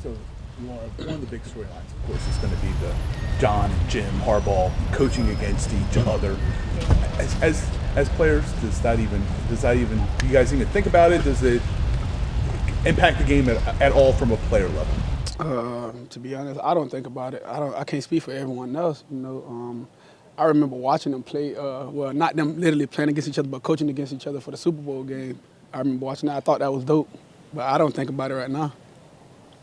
So one of the big storylines, of course, is going to be the John and Jim Harbaugh coaching against each other. As players, does that even do you guys even think about it? Does it impact the game at all from a player level? To be honest, I don't think about it. I can't speak for everyone else. I remember watching them play. Well, not them literally playing against each other, but coaching against each other for the Super Bowl game. I remember watching that. I thought that was dope, but I don't think about it right now.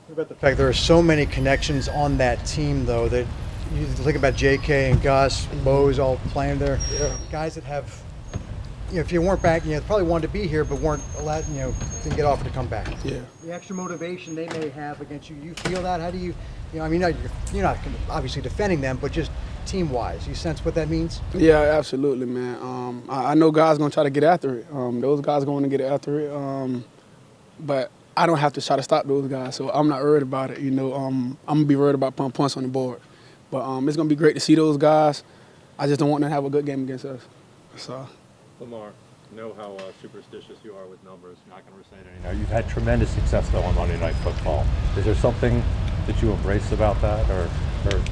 What about the fact there are so many connections on that team, though, that you think about J.K. and Gus, Mose all playing there. Yeah. Guys that have, if you weren't back, probably wanted to be here, but weren't allowed, didn't get offered to come back. Yeah. The extra motivation they may have against you, you feel that? How do you, I mean, you're not obviously defending them, but just team-wise, you sense what that means? Yeah, absolutely, man. I know guys gonna try to get after it. Those guys going to get after it. But I don't have to try to stop those guys, so I'm not worried about it. I'm gonna be worried about putting points on the board. But it's gonna be great to see those guys. I just don't want them to have a good game against us. So. Lamar, I know how superstitious you are with numbers. You're not going to recite any. Now, you've had tremendous success, though, on Monday Night Football. Is there something that you embrace about that? Or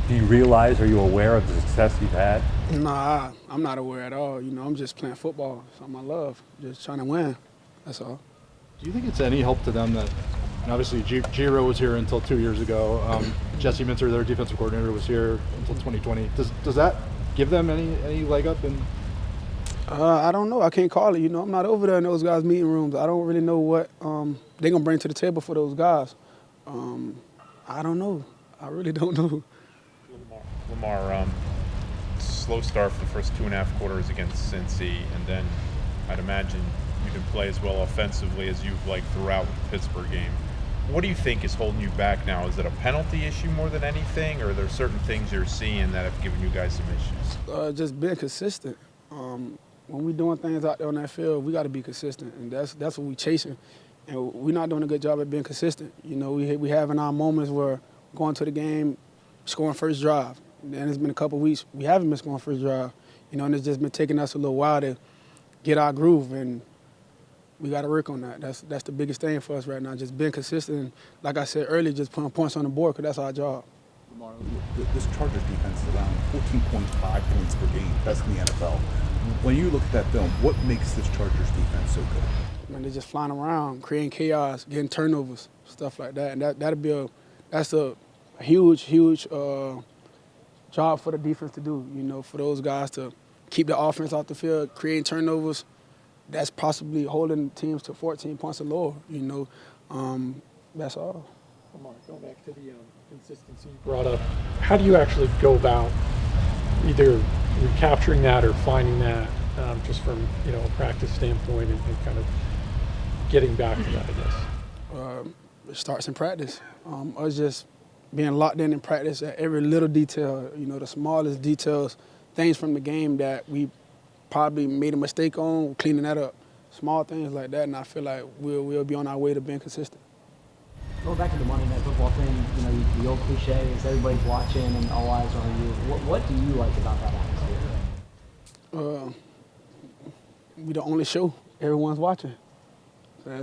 do you realize, are you aware of the success you've had? Nah, I'm not aware at all. I'm just playing football, something I love, just trying to win. That's all. Do you think it's any help to them that, and obviously Giro was here until 2 years ago. Jesse Minter, their defensive coordinator, was here until 2020. Does that give them any leg up? I don't know. I can't call it. I'm not over there in those guys' meeting rooms. I don't really know what they're going to bring to the table for those guys. I don't know. I really don't know. Lamar, slow start for the first 2.5 quarters against Cincy, and then I'd imagine you didn't play as well offensively as you've liked throughout the Pittsburgh game. What do you think is holding you back now? Is it a penalty issue more than anything, or are there certain things you're seeing that have given you guys some issues? Just being consistent. When we're doing things out there on that field, we got to be consistent, and that's what we're chasing. And we're not doing a good job at being consistent. We having our moments where going to the game, scoring first drive. And then it's been a couple weeks we haven't been scoring first drive. And it's just been taking us a little while to get our groove, and we got to work on that. That's the biggest thing for us right now, just being consistent. And like I said earlier, just putting points on the board, because that's our job. Lamar, this Chargers defense is around 14.5 points per game. That's in the NFL. When you look at that film, what makes this Chargers defense so good? Man, they're just flying around, creating chaos, getting turnovers, stuff like that. And that's a huge job for the defense to do. For those guys to keep the offense off the field, creating turnovers. That's possibly holding teams to 14 points or lower. That's all. Lamar, going back to the consistency you brought up, how do you actually go about either recapturing that or finding that just from a practice standpoint and kind of getting back to that, I guess? It starts in practice. Us just being locked in practice at every little detail, the smallest details, things from the game that we probably made a mistake on, cleaning that up. Small things like that, and I feel like we'll be on our way to being consistent. Going back to the Monday Night Football thing, the old cliche is everybody's watching and all eyes are on you. What do you like about that atmosphere? We the only show everyone's watching.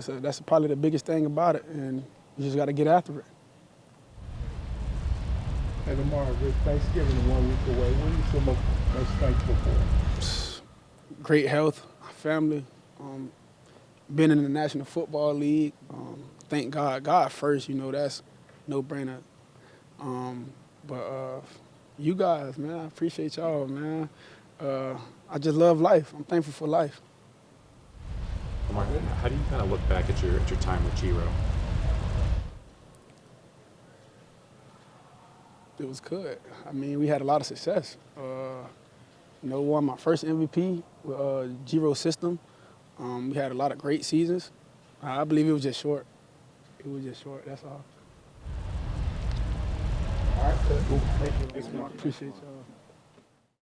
So that's probably the biggest thing about it, and you just got to get after it. Hey, Lamar, with Thanksgiving 1 week away, what are you so most thankful for? Great health, family, being in the National Football League. Thank God. God first, that's no-brainer. But you guys, man, I appreciate y'all, man. I just love life. I'm thankful for life. Lamar, how do you kind of look back at your time with Giro? It was good. I mean, we had a lot of success. Won my first MVP with Giro system. We had a lot of great seasons. I believe it was just short. It was just short, that's all. All right, cool. Thank you. Appreciate y'all.